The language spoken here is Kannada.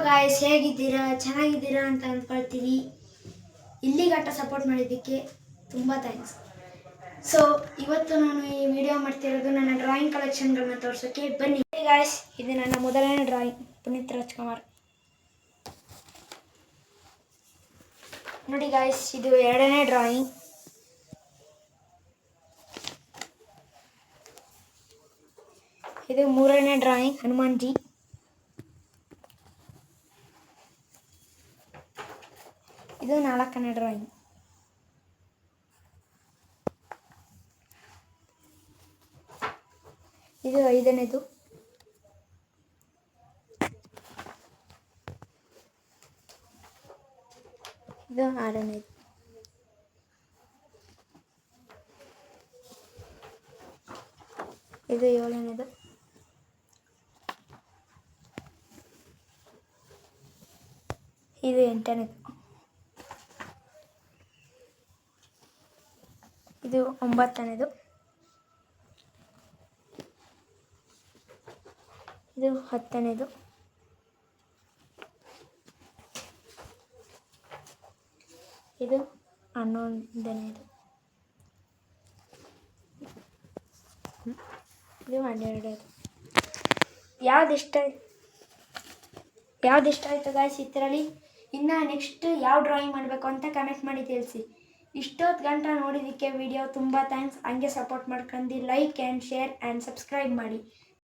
ಗಾಯ್ಸ್, ಹೇಗಿದ್ದೀರಾ? ಚೆನ್ನಾಗಿದ್ದೀರಾ ಅಂತ ಅಂದ್ಕೊಳ್ತೀನಿ. ಇಲ್ಲಿಗಟ್ಟ ಸಪೋರ್ಟ್ ಮಾಡಿದ್ದಕ್ಕೆ ತುಂಬ ಥ್ಯಾಂಕ್ಸ್. ಸೊ ಇವತ್ತು ನಾನು ಈ ವಿಡಿಯೋ ಮಾಡ್ತಿರೋದು ನನ್ನ ಡ್ರಾಯಿಂಗ್ ಕಲೆಕ್ಷನ್ಗಳನ್ನ ತೋರಿಸೋಕ್ಕೆ. ಬನ್ನಿ ಗಾಯ್ಸ್, ಇದು ನನ್ನ ಮೊದಲನೇ ಡ್ರಾಯಿಂಗ್, ಪುನೀತ್ ರಾಜ್ಕುಮಾರ್. ನೋಡಿ ಗಾಯ್ಸ್, ಇದು ಎರಡನೇ ಡ್ರಾಯಿಂಗ್. ಇದು ಮೂರನೇ ಡ್ರಾಯಿಂಗ್, ಹನುಮಾನ್ ಜಿ. ಇದು ನಾಲ್ಕನೇ ಡ್ರಾಯಿಂಗ್. ಇದು ಐದನೇದು. ಇದು ಆರನೇದು. ಇದು ಏಳನೇದು. ಇದು ಎಂಟನೇದು. ಇದು ಒಂಬತ್ತನೇದು. ಇದು ಹತ್ತನೇದು. ಇದು 11ನೇದು. ಇದು 12ನೇದು. ಯಾವ್ದು ಇಷ್ಟ ಆಯಿತು ಗಾಯ್ಸ್ ಇದರಲ್ಲಿ? ಇನ್ನು ನೆಕ್ಸ್ಟ್ ಯಾವ ಡ್ರಾಯಿಂಗ್ ಮಾಡಬೇಕು ಅಂತ ಕಮೆಂಟ್ ಮಾಡಿ ತಿಳಿಸಿ. ಇಷ್ಟೊತ್ತು ಗಂಟೆ ನೋಡಿದ್ದಕ್ಕೆ ವಿಡಿಯೋ ತುಂಬ ಥ್ಯಾಂಕ್ಸ್. ಹಂಗೆ ಸಪೋರ್ಟ್ ಮಾಡ್ಕೊಂಡು like and share and subscribe ಮಾಡಿ.